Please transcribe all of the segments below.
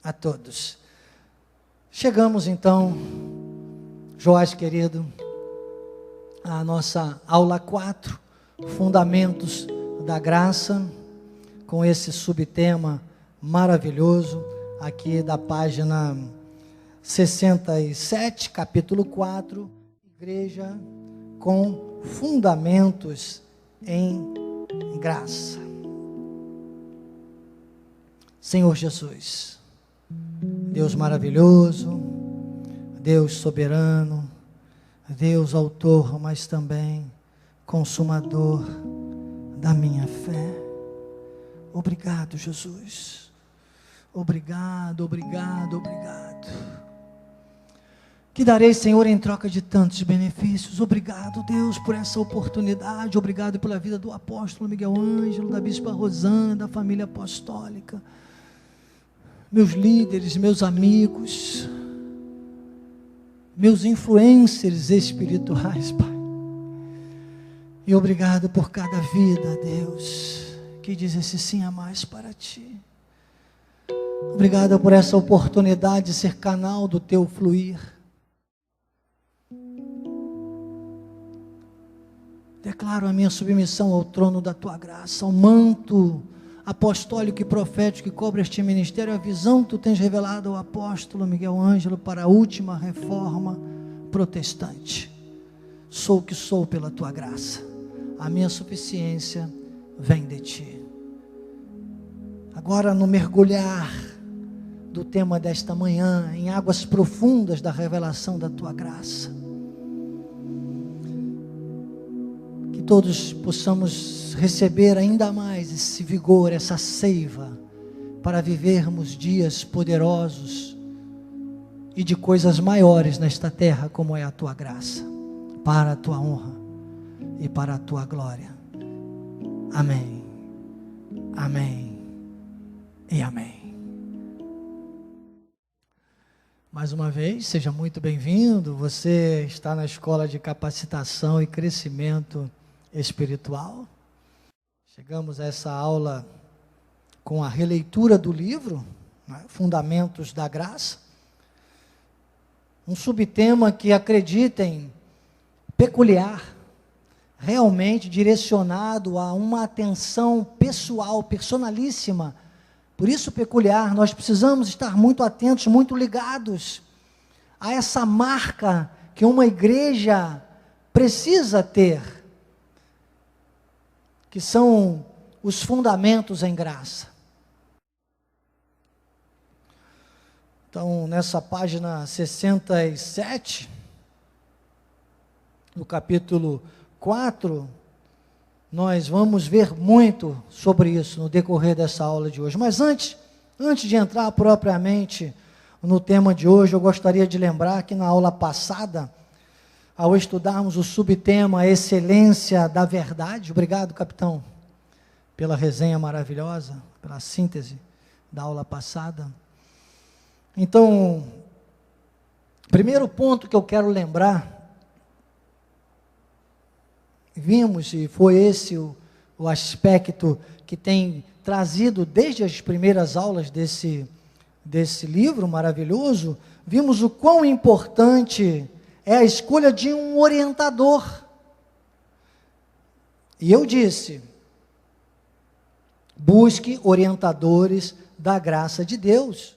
a todos. Chegamos então, Joás querido, à nossa aula 4, Fundamentos da Graça, com esse subtema maravilhoso, aqui da página 67, capítulo 4, Igreja com Fundamentos em Graça. Senhor Jesus, Deus maravilhoso, Deus soberano, Deus autor, mas também consumador da minha fé. Obrigado, Jesus. Obrigado, obrigado, obrigado. Que darei, Senhor, em troca de tantos benefícios. Obrigado, Deus, por essa oportunidade. Obrigado pela vida do apóstolo Miguel Ângelo, da bispa Rosana, da família apostólica. Meus líderes, meus amigos, meus influencers espirituais, Pai. E obrigado por cada vida, Deus, que diz esse sim a mais para Ti. Obrigado por essa oportunidade de ser canal do Teu fluir. Declaro a minha submissão ao trono da Tua graça, ao manto apostólico e profético que cobre este ministério, a visão que Tu tens revelado ao apóstolo Miguel Ângelo para a última reforma protestante. Sou o que sou pela Tua graça, a minha suficiência vem de Ti. Agora, no mergulhar do tema desta manhã, em águas profundas da revelação da Tua graça, que todos possamos receber ainda mais esse vigor, essa seiva, para vivermos dias poderosos e de coisas maiores nesta terra, como é a Tua graça, para a Tua honra e para a Tua glória. Amém, amém e amém. Mais uma vez, seja muito bem-vindo. Você está na Escola de Capacitação e Crescimento Espiritual. Chegamos a essa aula com a releitura do livro, né, Fundamentos da Graça. Um subtema que, acreditem, peculiar, realmente direcionado a uma atenção pessoal, personalíssima. Por isso peculiar, nós precisamos estar muito atentos, muito ligados a essa marca que uma igreja precisa ter, que são os fundamentos em graça. Então, nessa página 67, no capítulo 4, nós vamos ver muito sobre isso no decorrer dessa aula de hoje. Mas antes de entrar propriamente no tema de hoje, eu gostaria de lembrar que na aula passada, ao estudarmos o subtema Excelência da Verdade, obrigado, capitão, pela resenha maravilhosa, pela síntese da aula passada. Então, primeiro ponto que eu quero lembrar, vimos, e foi esse o aspecto que tem trazido desde as primeiras aulas desse livro maravilhoso, vimos o quão importante é a escolha de um orientador. E eu disse, busque orientadores da graça de Deus.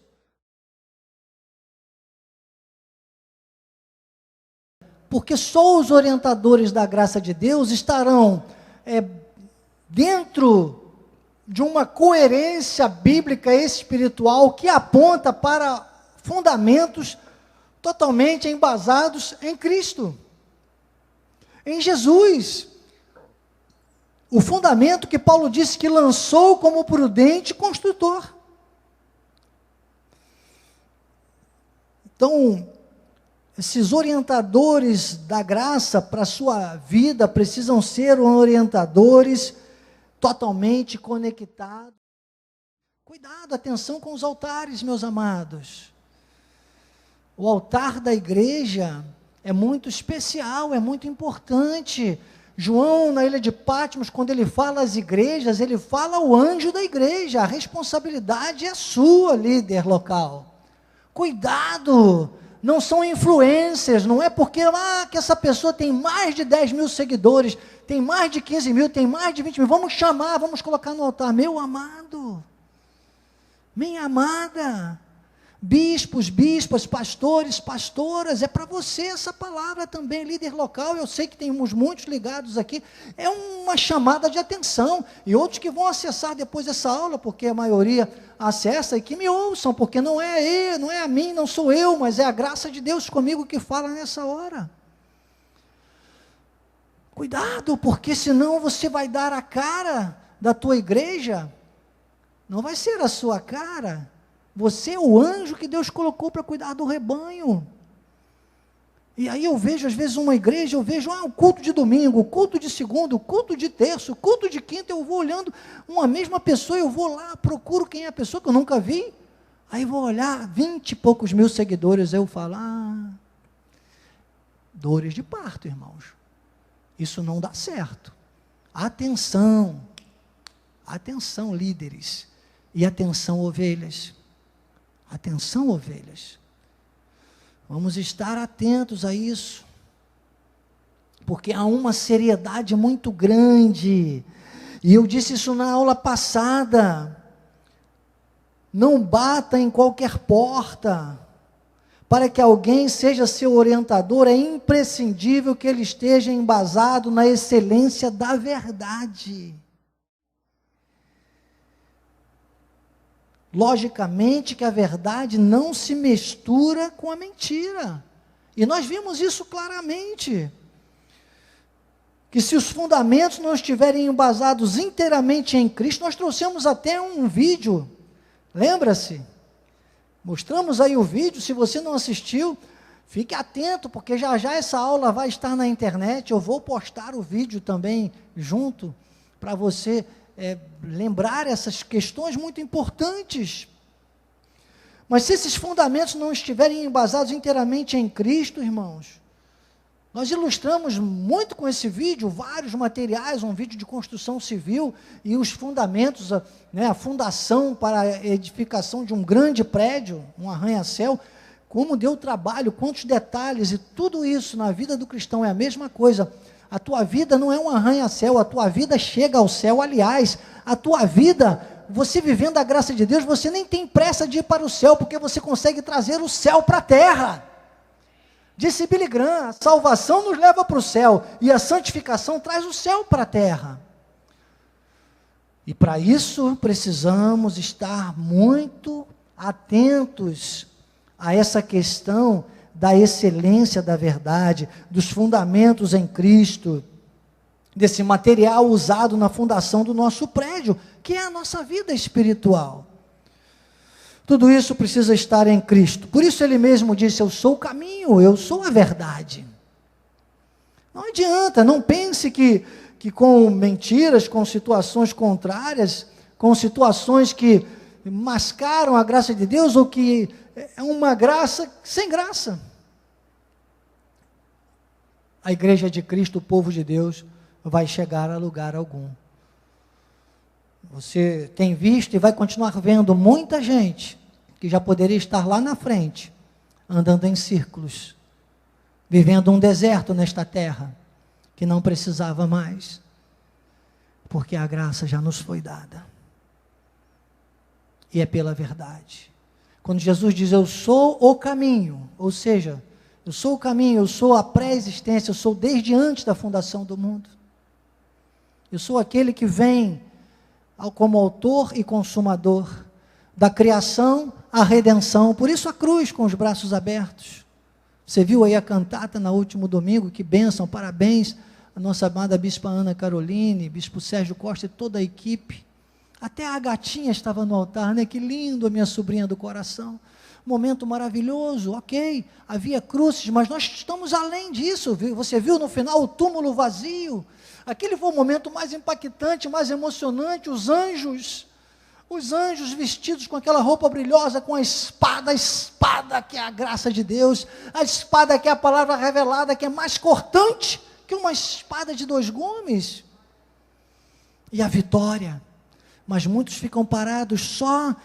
Porque só os orientadores da graça de Deus estarão dentro de uma coerência bíblica e espiritual que aponta para fundamentos totalmente embasados em Cristo, em Jesus. O fundamento que Paulo disse que lançou como prudente construtor. Então, esses orientadores da graça para a sua vida precisam ser orientadores totalmente conectados. Cuidado, atenção com os altares, meus amados. O altar da igreja é muito especial, é muito importante. João, na ilha de Patmos, quando ele fala às igrejas, ele fala ao anjo da igreja. A responsabilidade é sua, líder local. Cuidado, não são influencers, não é porque que essa pessoa tem mais de 10 mil seguidores, tem mais de 15 mil, tem mais de 20 mil, vamos chamar, vamos colocar no altar. Meu amado, minha amada, bispos, bispas, pastores, pastoras, é para você essa palavra também, líder local. Eu sei que temos muitos ligados aqui, é uma chamada de atenção, e outros que vão acessar depois essa aula, porque a maioria acessa, e que me ouçam, porque não é a mim, não sou eu, mas é a graça de Deus comigo que fala nessa hora. Cuidado, porque senão você vai dar a cara da tua igreja, não vai ser a sua cara. Você é o anjo que Deus colocou para cuidar do rebanho. E aí eu vejo, às vezes, uma igreja, eu vejo, o culto de domingo, o culto de segunda, o culto de terça, o culto de quinta, eu vou olhando uma mesma pessoa, eu vou lá, procuro quem é a pessoa que eu nunca vi, aí vou olhar, 20 e poucos mil seguidores, aí eu falo, dores de parto, irmãos. Isso não dá certo. Atenção, líderes, e atenção, ovelhas. Atenção, ovelhas. Vamos estar atentos a isso, porque há uma seriedade muito grande, e eu disse isso na aula passada. Não bata em qualquer porta. Para que alguém seja seu orientador, é imprescindível que ele esteja embasado na excelência da verdade. Logicamente que a verdade não se mistura com a mentira. E nós vimos isso claramente. Que se os fundamentos não estiverem embasados inteiramente em Cristo, nós trouxemos até um vídeo, lembra-se? Mostramos aí o vídeo, se você não assistiu, fique atento, porque já já essa aula vai estar na internet, eu vou postar o vídeo também junto, para você lembrar essas questões muito importantes. Mas se esses fundamentos não estiverem embasados inteiramente em Cristo, irmãos, nós ilustramos muito com esse vídeo, vários materiais, um vídeo de construção civil, e os fundamentos, a fundação para a edificação de um grande prédio, um arranha-céu, como deu trabalho, quantos detalhes, e tudo isso na vida do cristão é a mesma coisa. A tua vida não é um arranha-céu, a tua vida chega ao céu. Aliás, a tua vida, você vivendo a graça de Deus, você nem tem pressa de ir para o céu, porque você consegue trazer o céu para a terra. Disse Billy Graham, a salvação nos leva para o céu, e a santificação traz o céu para a terra. E para isso, precisamos estar muito atentos a essa questão da excelência da verdade, dos fundamentos em Cristo, desse material usado na fundação do nosso prédio, que é a nossa vida espiritual. Tudo isso precisa estar em Cristo. Por isso ele mesmo disse, eu sou o caminho, eu sou a verdade. Não adianta, não pense que com mentiras, com situações contrárias, com situações que mascaram a graça de Deus, ou que é uma graça sem graça. A igreja de Cristo, o povo de Deus, vai chegar a lugar algum. Você tem visto e vai continuar vendo muita gente que já poderia estar lá na frente, andando em círculos, vivendo um deserto nesta terra, que não precisava mais, porque a graça já nos foi dada, e é pela verdade. Quando Jesus diz, eu sou o caminho, ou seja, eu sou o caminho, eu sou a pré-existência, eu sou desde antes da fundação do mundo, eu sou aquele que vem como autor e consumador da criação à redenção, por isso a cruz com os braços abertos. Você viu aí a cantata no último domingo, que bênção, parabéns, a nossa amada Bispa Ana Caroline, Bispo Sérgio Costa e toda a equipe, até a gatinha estava no altar, né? Que lindo, a minha sobrinha do coração, momento maravilhoso, ok, havia cruzes, mas nós estamos além disso, você viu no final o túmulo vazio, aquele foi o momento mais impactante, mais emocionante, os anjos vestidos com aquela roupa brilhosa, com a espada que é a graça de Deus, a espada que é a palavra revelada, que é mais cortante que uma espada de dois gumes. E a vitória. Mas muitos ficam parados só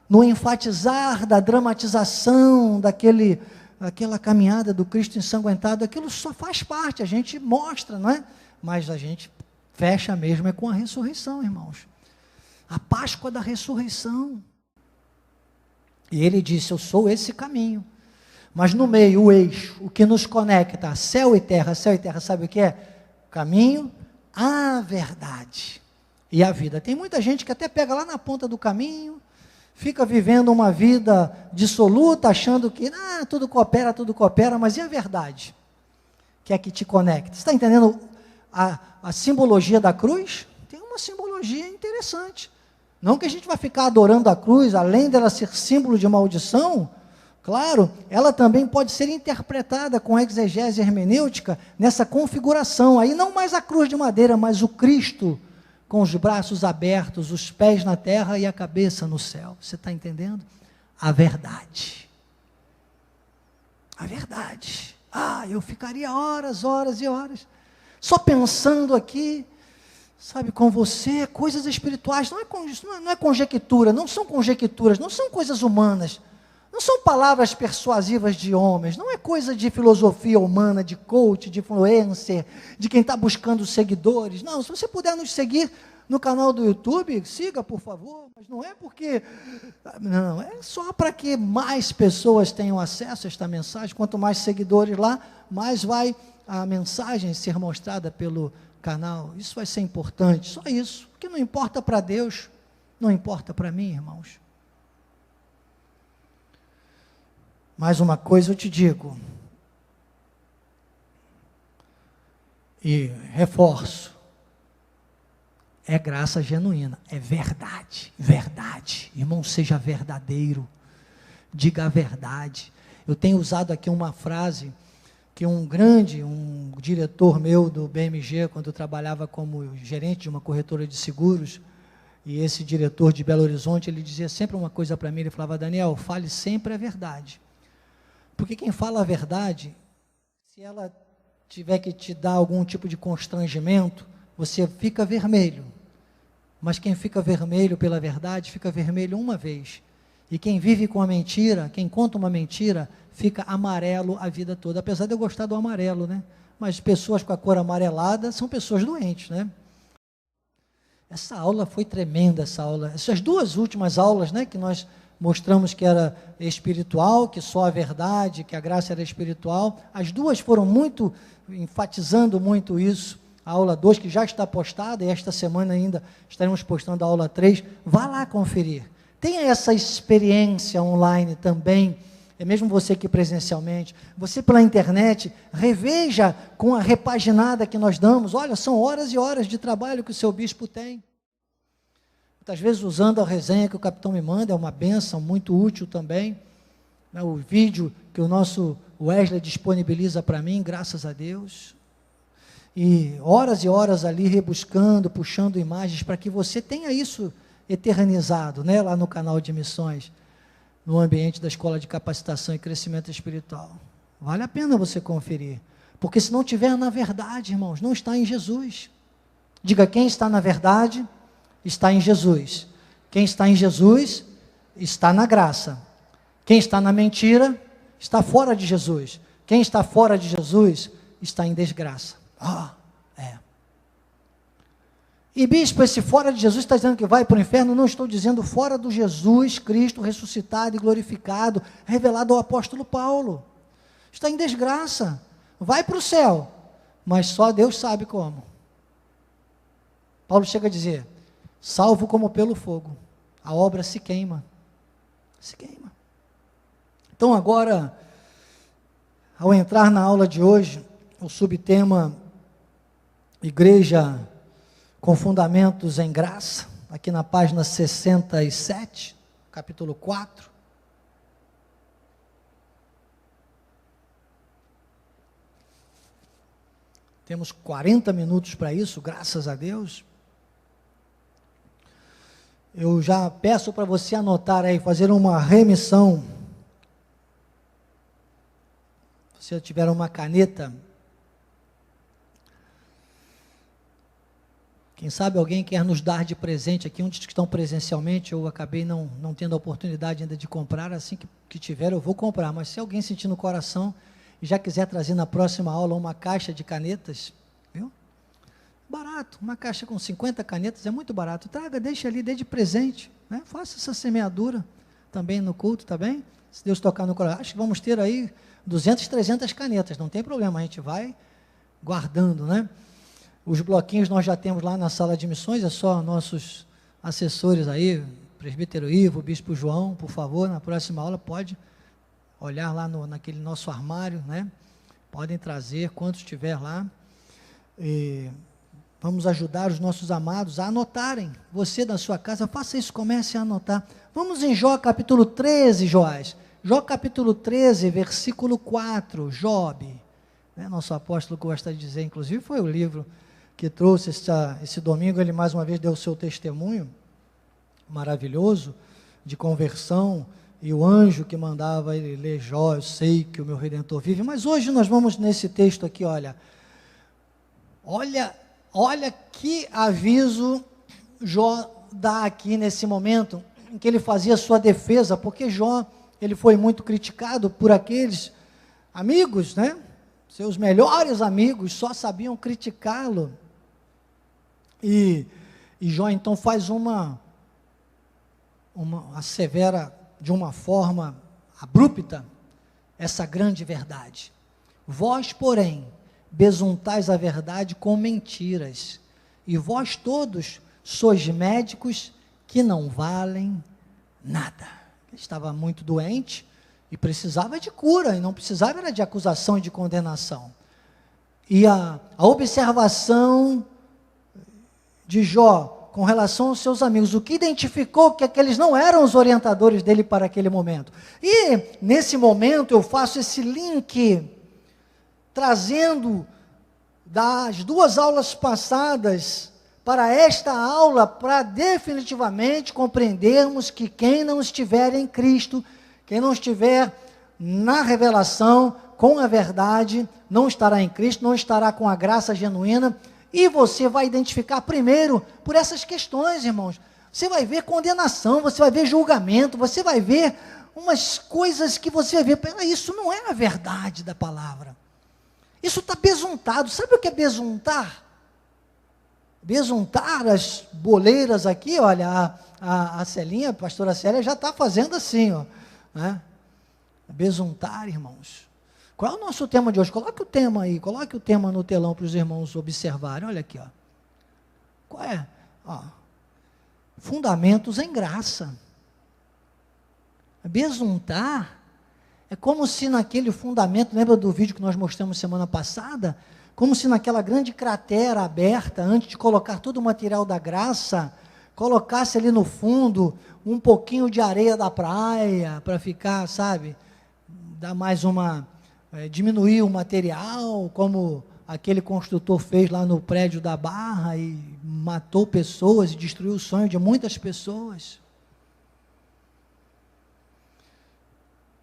no enfatizar da dramatização, daquela caminhada do Cristo ensanguentado. Aquilo só faz parte, a gente mostra, não é? Mas a gente fecha mesmo é com a ressurreição, irmãos. A Páscoa da ressurreição. E ele disse, eu sou esse caminho. Mas no meio, o eixo, o que nos conecta, céu e terra, sabe o que é? Caminho, a verdade e a vida. Tem muita gente que até pega lá na ponta do caminho, fica vivendo uma vida dissoluta, achando que tudo coopera, mas e a verdade? Que é que te conecta. Você está entendendo a simbologia da cruz? Tem uma simbologia interessante. Não que a gente vai ficar adorando a cruz, além dela ser símbolo de maldição, claro, ela também pode ser interpretada com exegese hermenêutica nessa configuração. Aí não mais a cruz de madeira, mas o Cristo com os braços abertos, os pés na terra e a cabeça no céu. Você está entendendo? A verdade. A verdade. Eu ficaria horas e horas só pensando aqui, sabe, com você, coisas espirituais. Não é conjectura, não são conjecturas, não são coisas humanas. Não são palavras persuasivas de homens, não é coisa de filosofia humana, de coach, de influencer, de quem está buscando seguidores. Não, se você puder nos seguir no canal do YouTube, siga, por favor, mas não é porque... Não, é só para que mais pessoas tenham acesso a esta mensagem. Quanto mais seguidores lá, mais vai a mensagem ser mostrada pelo canal. Isso vai ser importante, só isso. O que não importa para Deus, não importa para mim, irmãos. Mais uma coisa eu te digo, e reforço, é graça genuína, é verdade, verdade. Irmão, seja verdadeiro, diga a verdade. Eu tenho usado aqui uma frase que um diretor meu do BMG, quando eu trabalhava como gerente de uma corretora de seguros, e esse diretor de Belo Horizonte, ele dizia sempre uma coisa para mim, ele falava, Daniel, fale sempre a verdade. Porque quem fala a verdade, se ela tiver que te dar algum tipo de constrangimento, você fica vermelho. Mas quem fica vermelho pela verdade, fica vermelho uma vez. E quem vive com a mentira, quem conta uma mentira, fica amarelo a vida toda. Apesar de eu gostar do amarelo, né? Mas pessoas com a cor amarelada são pessoas doentes, né? Essa aula foi tremenda, essas duas últimas aulas, né, que nós mostramos que era espiritual, que só a verdade, que a graça era espiritual. As duas foram enfatizando muito isso. A aula 2, que já está postada, e esta semana ainda estaremos postando a aula 3. Vá lá conferir. Tenha essa experiência online também, mesmo você aqui presencialmente, você pela internet, reveja com a repaginada que nós damos. Olha, são horas e horas de trabalho que o seu bispo tem. Muitas vezes usando a resenha que o capitão me manda, é uma bênção, muito útil também. O vídeo que o nosso Wesley disponibiliza para mim, graças a Deus. E horas ali rebuscando, puxando imagens, para que você tenha isso eternizado, né, lá no canal de missões, no ambiente da Escola de Capacitação e Crescimento Espiritual. Vale a pena você conferir. Porque se não tiver na verdade, irmãos, não está em Jesus. Diga, quem está na verdade, está em Jesus. Quem está em Jesus, está na graça. Quem está na mentira, está fora de Jesus. Quem está fora de Jesus, está em desgraça. E bispo, esse fora de Jesus está dizendo que vai para o inferno? Não estou dizendo fora do Jesus Cristo ressuscitado e glorificado, revelado ao apóstolo Paulo. Está em desgraça. Vai para o céu, mas só Deus sabe como. Paulo chega a dizer, salvo como pelo fogo, a obra se queima. Se queima. Então agora, ao entrar na aula de hoje, o subtema Igreja com Fundamentos em Graça, aqui na página 67, capítulo 4. Temos 40 minutos para isso, graças a Deus. Eu já peço para você anotar aí, fazer uma remissão. Se você tiver uma caneta, Quem sabe alguém quer nos dar de presente aqui, uns que estão presencialmente, eu acabei não tendo a oportunidade ainda de comprar, assim que tiver eu vou comprar, mas se alguém sentir no coração e já quiser trazer na próxima aula uma caixa de canetas, viu? Barato, uma caixa com 50 canetas é muito barato, traga, deixa ali, dê de presente, né? Faça essa semeadura também no culto, tá bem? Se Deus tocar no coração, acho que vamos ter aí 200, 300 canetas, não tem problema, a gente vai guardando, né? Os bloquinhos nós já temos lá na sala de missões, é só nossos assessores aí, presbítero Ivo, bispo João, por favor, na próxima aula pode olhar lá naquele nosso armário, né? Podem trazer quantos tiver lá, e vamos ajudar os nossos amados a anotarem, você da sua casa, faça isso, comece a anotar. Vamos em Jó capítulo 13, Joás, Jó capítulo 13, versículo 4, Job, né? Nosso apóstolo gosta de dizer, inclusive foi o livro que trouxe esse domingo, ele mais uma vez deu o seu testemunho maravilhoso de conversão, e o anjo que mandava ele ler Jó, eu sei que o meu Redentor vive, mas hoje nós vamos nesse texto aqui, olha que aviso Jó dá aqui nesse momento, em que ele fazia sua defesa, porque Jó, ele foi muito criticado por aqueles amigos, né? Seus melhores amigos só sabiam criticá-lo, e Jó então faz assevera de uma forma abrupta essa grande verdade. Vós, porém, besuntais a verdade com mentiras, e vós todos sois médicos que não valem nada. Ele estava muito doente e precisava de cura, e não precisava era de acusação e de condenação. E a observação de Jó com relação aos seus amigos, o que identificou que aqueles não eram os orientadores dele para aquele momento. E nesse momento eu faço esse link, trazendo das duas aulas passadas para esta aula, para definitivamente compreendermos que quem não estiver em Cristo, quem não estiver na revelação, com a verdade, não estará em Cristo, não estará com a graça genuína. E você vai identificar primeiro por essas questões, irmãos. Você vai ver condenação, você vai ver julgamento, você vai ver umas coisas que você vai ver, peraí, isso não é a verdade da palavra. Isso está besuntado. Sabe o que é besuntar? Besuntar as boleiras aqui, olha, a Celinha, a pastora Célia já está fazendo assim, ó, né? Besuntar, irmãos. Qual é o nosso tema de hoje? Coloque o tema aí, coloque o tema no telão para os irmãos observarem, olha aqui, ó. Qual é? Ó, fundamentos em graça. Besuntar é como se naquele fundamento, lembra do vídeo que nós mostramos semana passada? Como se naquela grande cratera aberta, antes de colocar todo o material da graça, colocasse ali no fundo um pouquinho de areia da praia, para ficar, sabe, dar mais diminuir o material, como aquele construtor fez lá no prédio da Barra, e matou pessoas, e destruiu o sonho de muitas pessoas.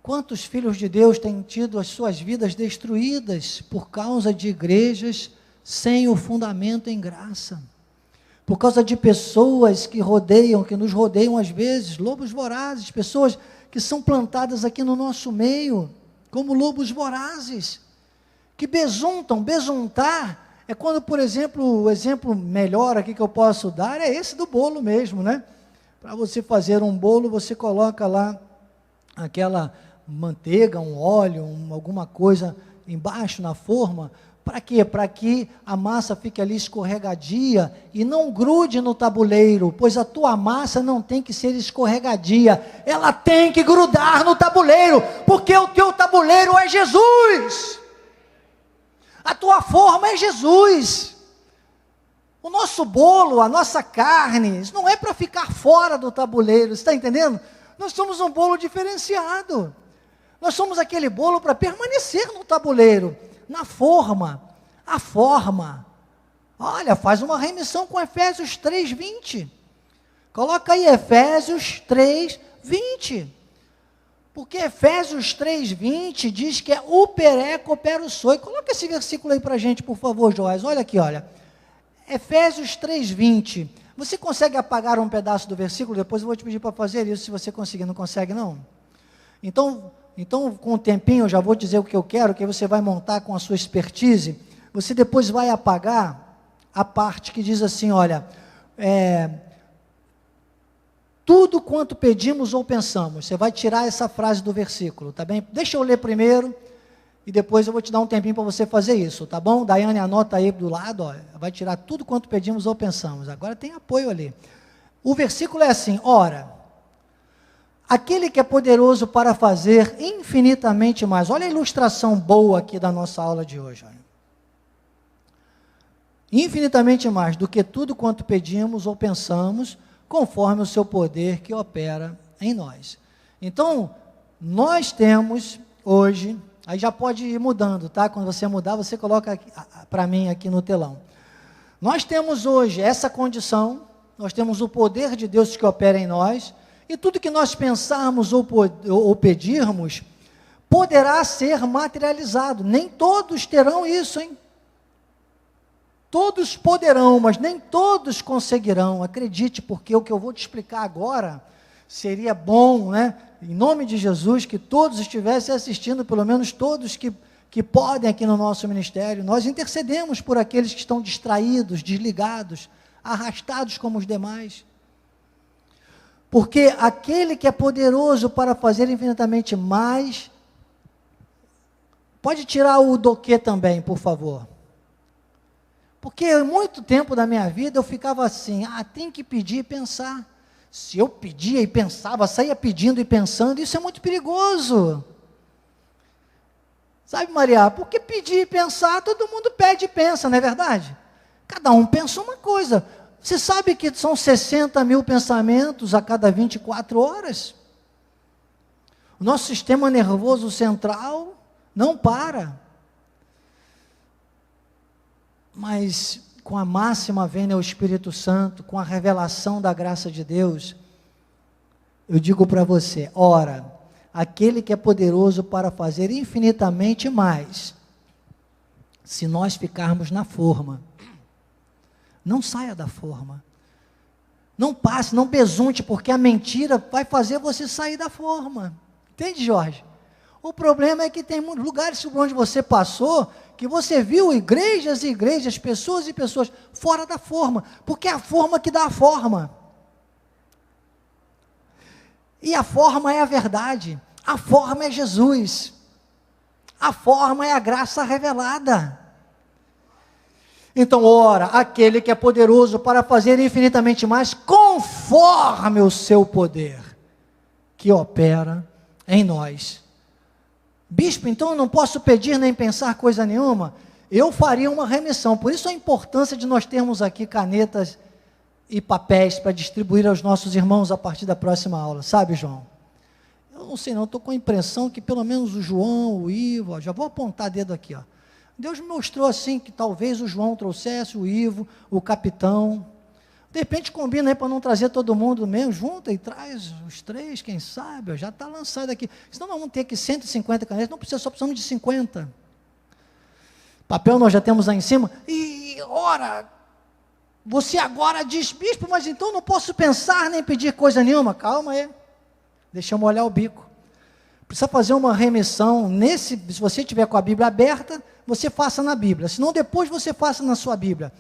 Quantos filhos de Deus têm tido as suas vidas destruídas por causa de igrejas sem o fundamento em graça? Por causa de pessoas que nos rodeiam às vezes, lobos vorazes, pessoas que são plantadas aqui no nosso meio, como lobos vorazes, que besuntam. Besuntar é quando, por exemplo, o exemplo melhor aqui que eu posso dar é esse do bolo mesmo, né? Para você fazer um bolo, você coloca lá aquela manteiga, um óleo, alguma coisa embaixo na forma. Para quê? Para que a massa fique ali escorregadia e não grude no tabuleiro, pois a tua massa não tem que ser escorregadia, ela tem que grudar no tabuleiro, porque o teu tabuleiro é Jesus, a tua forma é Jesus. O nosso bolo, a nossa carne, isso não é para ficar fora do tabuleiro, você está entendendo? Nós somos um bolo diferenciado, nós somos aquele bolo para permanecer no tabuleiro, na forma, a forma. Olha, faz uma remissão com Efésios 3:20. Coloca aí Efésios 3:20. Porque Efésios 3:20 diz que é o pereco opera o soi. Coloca esse versículo aí para a gente, por favor, Joás. Olha aqui, olha. Efésios 3:20. Você consegue apagar um pedaço do versículo? Depois eu vou te pedir para fazer isso, se você conseguir. Não consegue, não? Então, com o tempinho, eu já vou dizer o que eu quero, que você vai montar com a sua expertise. Você depois vai apagar a parte que diz assim, olha, tudo quanto pedimos ou pensamos. Você vai tirar essa frase do versículo, tá bem? Deixa eu ler primeiro, e depois eu vou te dar um tempinho para você fazer isso, tá bom? Daiane, anota aí do lado, ó, vai tirar tudo quanto pedimos ou pensamos. Agora tem apoio ali. O versículo é assim, ora, aquele que é poderoso para fazer infinitamente mais. Olha a ilustração boa aqui da nossa aula de hoje. Olha. Infinitamente mais do que tudo quanto pedimos ou pensamos, conforme o seu poder que opera em nós. Então, nós temos hoje, aí já pode ir mudando, tá? Quando você mudar, você coloca para mim aqui no telão. Nós temos hoje essa condição, nós temos o poder de Deus que opera em nós, e tudo que nós pensarmos ou pedirmos, poderá ser materializado. Nem todos terão isso, hein? Todos poderão, mas nem todos conseguirão. Acredite, porque o que eu vou te explicar agora seria bom, né? Em nome de Jesus, que todos estivessem assistindo, pelo menos todos que podem aqui no nosso ministério. Nós intercedemos por aqueles que estão distraídos, desligados, arrastados como os demais. Porque aquele que é poderoso para fazer infinitamente mais, pode tirar o do que também, por favor. Porque muito tempo da minha vida eu ficava assim, tem que pedir e pensar. Se eu pedia e pensava, saía pedindo e pensando, isso é muito perigoso. Sabe, Maria, porque pedir e pensar, todo mundo pede e pensa, não é verdade? Cada um pensa uma coisa. Você sabe que são 60 mil pensamentos a cada 24 horas? O nosso sistema nervoso central não para. Mas com a máxima vênia ao Espírito Santo, com a revelação da graça de Deus, eu digo para você, ora, aquele que é poderoso para fazer infinitamente mais, se nós ficarmos na forma, não saia da forma, não passe, não besunte, porque a mentira vai fazer você sair da forma, entende, Jorge? O problema é que tem muitos lugares por onde você passou, que você viu igrejas e igrejas, pessoas e pessoas fora da forma, porque é a forma que dá a forma. E a forma é a verdade, a forma é Jesus, a forma é a graça revelada. Então, ora, aquele que é poderoso para fazer infinitamente mais, conforme o seu poder, que opera em nós. Bispo, então eu não posso pedir nem pensar coisa nenhuma? Eu faria uma remissão, por isso a importância de nós termos aqui canetas e papéis para distribuir aos nossos irmãos a partir da próxima aula, sabe, João? Eu não sei não, estou com a impressão que pelo menos o João, o Ivo, já vou apontar dedo aqui, ó. Deus me mostrou assim, que talvez o João trouxesse, o Ivo, o capitão, de repente combina aí para não trazer todo mundo mesmo, junta e traz os três, quem sabe, ó, já está lançado aqui, senão nós vamos ter aqui 150 canetas, não precisa, só precisamos de 50, papel nós já temos lá em cima, e ora, você agora diz, bispo, mas então não posso pensar nem pedir coisa nenhuma, calma aí, deixa eu molhar o bico, precisa fazer uma remissão, se você tiver com a Bíblia aberta, você faça na Bíblia, senão depois você faça na sua Bíblia,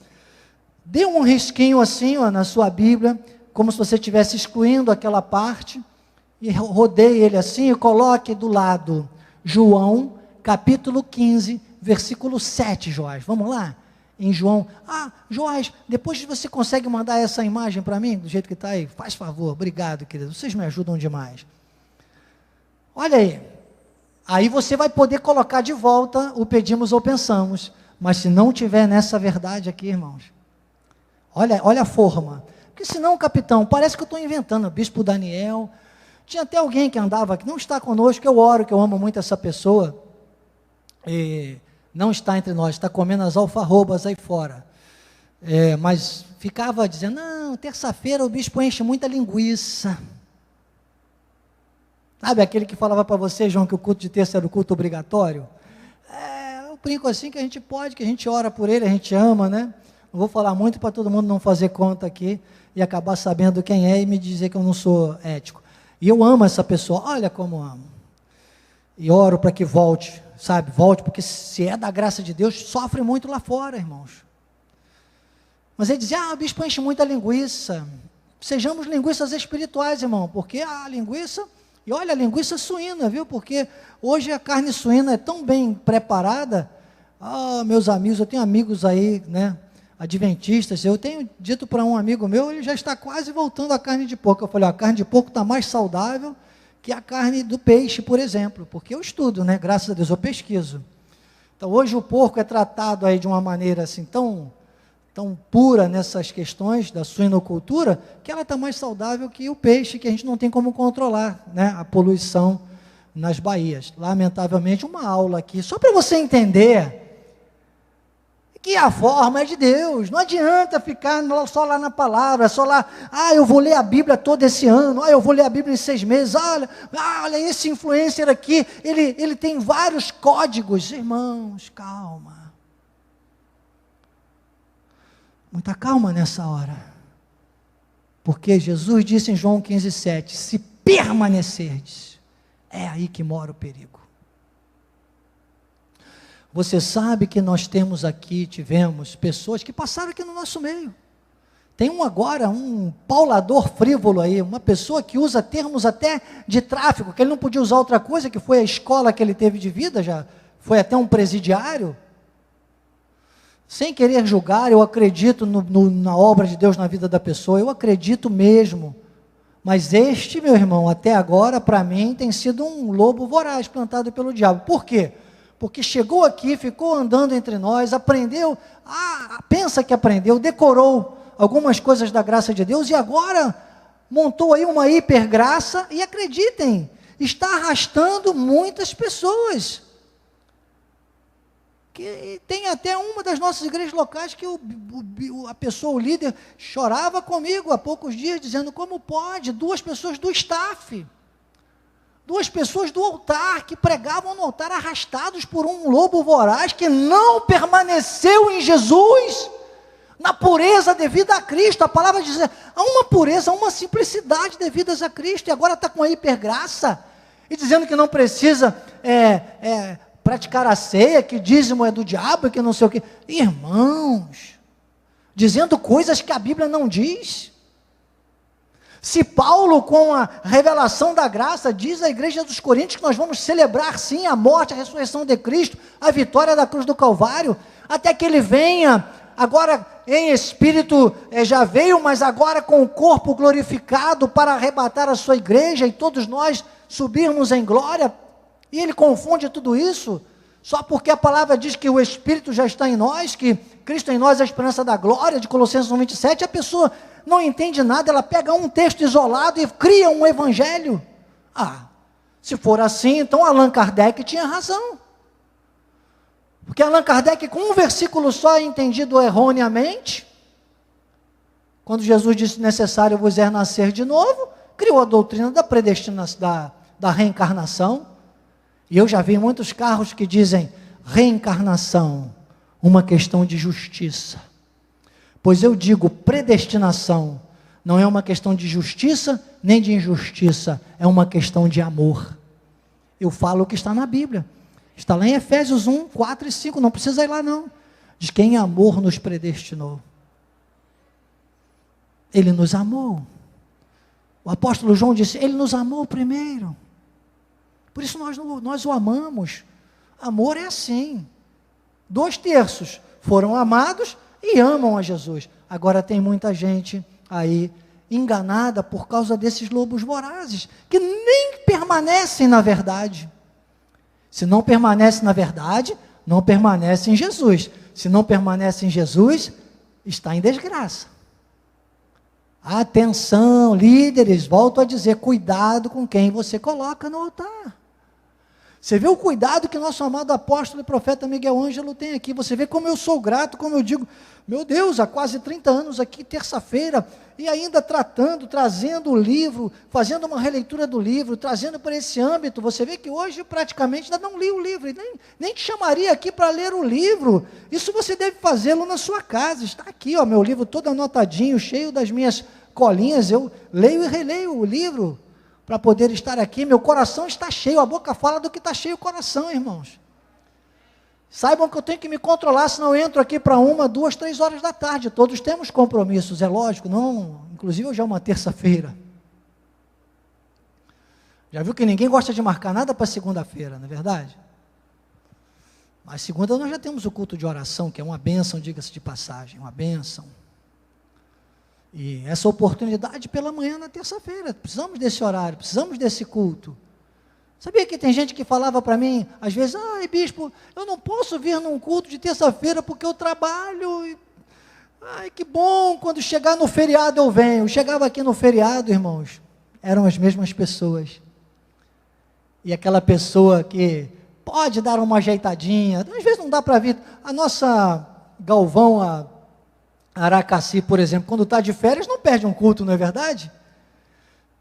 dê um risquinho assim, ó, na sua Bíblia, como se você estivesse excluindo aquela parte, e rodeie ele assim, e coloque do lado, João, capítulo 15, versículo 7, Joás, vamos lá? Em João, Joás, depois você consegue mandar essa imagem para mim, do jeito que está aí? Faz favor, obrigado, querido, vocês me ajudam demais. Olha aí você vai poder colocar de volta o pedimos ou pensamos, mas se não tiver nessa verdade aqui, irmãos, olha a forma, porque senão, capitão, parece que eu estou inventando, o bispo Daniel, tinha até alguém que andava aqui, não está conosco, eu oro, que eu amo muito essa pessoa, e não está entre nós, está comendo as alfarrobas aí fora, mas ficava dizendo, não, terça-feira o bispo enche muita linguiça, sabe aquele que falava para você, João, que o culto de terça era o culto obrigatório? Eu brinco assim que a gente pode, que a gente ora por ele, a gente ama, né? vou falar muito para todo mundo não fazer conta aqui e acabar sabendo quem é e me dizer que eu não sou ético. E eu amo essa pessoa, olha como amo. E oro para que volte, sabe? Volte, porque se é da graça de Deus, sofre muito lá fora, irmãos. Mas ele dizia, o bispo enche muita linguiça. Sejamos linguiças espirituais, irmão, porque a linguiça, e olha, a linguiça suína, viu? Porque hoje a carne suína é tão bem preparada. Meus amigos, eu tenho amigos aí, né, adventistas, eu tenho dito para um amigo meu, ele já está quase voltando à carne de porco. Eu falei, a carne de porco está mais saudável que a carne do peixe, por exemplo, porque eu estudo, né, graças a Deus, eu pesquiso. Então, hoje o porco é tratado aí de uma maneira assim, tão pura nessas questões da suinocultura, que ela está mais saudável que o peixe, que a gente não tem como controlar, né, a poluição nas baías. Lamentavelmente, uma aula aqui, só para você entender que a forma é de Deus. Não adianta ficar só lá na palavra, só lá, eu vou ler a Bíblia todo esse ano, eu vou ler a Bíblia em 6 meses, olha, esse influencer aqui, ele tem vários códigos. Irmãos, calma. Muita calma nessa hora. Porque Jesus disse em João 15,7, se permanecerdes, é aí que mora o perigo. Você sabe que nós tivemos pessoas que passaram aqui no nosso meio. Tem agora um paulador frívolo aí, uma pessoa que usa termos até de tráfico, que ele não podia usar outra coisa, que foi a escola que ele teve de vida, já foi até um presidiário. Sem querer julgar, eu acredito na obra de Deus na vida da pessoa, eu acredito mesmo. Mas este, meu irmão, até agora, para mim, tem sido um lobo voraz plantado pelo diabo. Por quê? Porque chegou aqui, ficou andando entre nós, aprendeu, pensa que aprendeu, decorou algumas coisas da graça de Deus e agora montou aí uma hipergraça e acreditem, está arrastando muitas pessoas. Que tem até uma das nossas igrejas locais que a pessoa, o líder, chorava comigo há poucos dias, dizendo como pode, 2 pessoas do staff, 2 pessoas do altar, que pregavam no altar arrastados por um lobo voraz, que não permaneceu em Jesus, na pureza devida a Cristo. A palavra diz, há uma pureza, há uma simplicidade devidas a Cristo, e agora está com a hipergraça, e dizendo que não precisa praticar a ceia, que dízimo é do diabo, que não sei o que. Irmãos, dizendo coisas que a Bíblia não diz. Se Paulo, com a revelação da graça, diz à igreja dos Coríntios que nós vamos celebrar sim a morte, a ressurreição de Cristo, a vitória da cruz do Calvário, até que ele venha, agora em espírito, já veio, mas agora com o corpo glorificado para arrebatar a sua igreja e todos nós subirmos em glória. E ele confunde tudo isso, só porque a palavra diz que o Espírito já está em nós, que Cristo em nós é a esperança da glória, de Colossenses 1,27, a pessoa não entende nada, ela pega um texto isolado e cria um evangelho. Se for assim, então Allan Kardec tinha razão. Porque Allan Kardec, com um versículo só, é entendido erroneamente, quando Jesus disse necessário vos é nascer de novo, criou a doutrina da predestinação, da reencarnação. E eu já vi muitos carros que dizem reencarnação, uma questão de justiça. Pois eu digo, predestinação não é uma questão de justiça, nem de injustiça, é uma questão de amor. Eu falo o que está na Bíblia. Está lá em Efésios 1, 4 e 5, não precisa ir lá não. Diz que em amor nos predestinou. Ele nos amou. O apóstolo João disse, ele nos amou primeiro. Por isso nós o amamos. Amor é assim. 2/3 foram amados e amam a Jesus. Agora tem muita gente aí enganada por causa desses lobos vorazes, que nem permanecem na verdade. Se não permanece na verdade, não permanece em Jesus. Se não permanece em Jesus, está em desgraça. Atenção, líderes, volto a dizer, cuidado com quem você coloca no altar. Você vê o cuidado que nosso amado apóstolo e profeta Miguel Ângelo tem aqui, você vê como eu sou grato, como eu digo, meu Deus, há quase 30 anos aqui, terça-feira, e ainda trazendo o livro, fazendo uma releitura do livro, trazendo para esse âmbito. Você vê que hoje praticamente ainda não li o livro, nem te chamaria aqui para ler o livro. Isso você deve fazê-lo na sua casa. Está aqui, ó, meu livro todo anotadinho, cheio das minhas colinhas. Eu leio e releio o livro para poder estar aqui. Meu coração está cheio, a boca fala do que está cheio o coração, irmãos. Saibam que eu tenho que me controlar, senão eu entro aqui para 1, 2, 3 horas da tarde. Todos temos compromissos, é lógico, não, inclusive hoje é uma terça-feira. Já viu que ninguém gosta de marcar nada para segunda-feira, não é verdade? Mas segunda nós já temos o culto de oração, que é uma bênção, diga-se de passagem, uma bênção. E essa oportunidade pela manhã na terça-feira, precisamos desse horário, precisamos desse culto. Sabia que tem gente que falava para mim, às vezes, ai bispo, eu não posso vir num culto de terça-feira porque eu trabalho, ai que bom, quando chegar no feriado eu venho. Eu chegava aqui no feriado, irmãos, eram as mesmas pessoas, e aquela pessoa que pode dar uma ajeitadinha, às vezes não dá para vir, a nossa Galvão, a Aracaci, por exemplo, quando está de férias não perde um culto, não é verdade?